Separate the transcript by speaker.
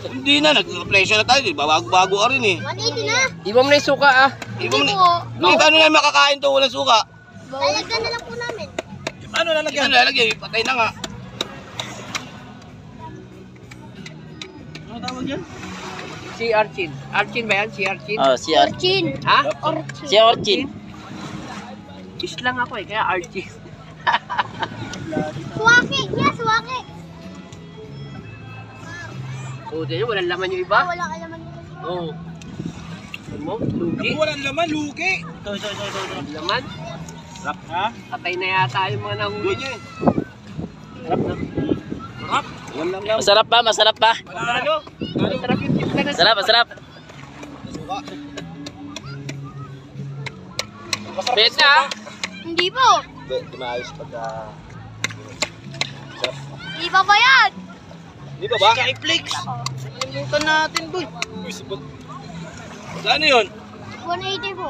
Speaker 1: Hindi na, nag-presyo na tayo. Bago-bago ka rin eh.
Speaker 2: 180 na.
Speaker 3: Iba mo na yung suka ah.
Speaker 1: Iba mo na. Paano na makakain to walang suka?
Speaker 2: Lalagyan na lang po namin.
Speaker 1: Ano lalagyan? Ano lalagyan? Patay na nga. Ano tawag yan?
Speaker 3: Si Archin. Archin ba yan? Si Archin?
Speaker 4: Oh, si Archin.
Speaker 2: Orchin.
Speaker 3: Ha?
Speaker 2: Orchin.
Speaker 4: Si Archin.
Speaker 3: Islang ako eh, kaya Archin.
Speaker 2: Suwaki. Yeah, suwaki.
Speaker 3: Oo, dyan walang laman yung iba.
Speaker 2: Wala ka naman.
Speaker 3: Oo. Ano mo? Lugi?
Speaker 1: Walang laman, luki. Ito.
Speaker 3: Walang laman?
Speaker 1: Sarap ha?
Speaker 3: Patay na yata yung mga nahuli niya eh.
Speaker 1: Sarap na. Sarap. Walang laman.
Speaker 4: Masarap ba? Masarap ba?
Speaker 3: Ano? Masarap yung timpla na
Speaker 4: Masarap, masarap.
Speaker 3: Bet na ah.
Speaker 2: Hindi po.
Speaker 1: Hindi maayos pagka...
Speaker 2: Hindi pa ba yan?
Speaker 1: Di ba ba? Skyflix. Nalimutan natin boy. Uy, sabot. Saan yun?
Speaker 2: 180 po.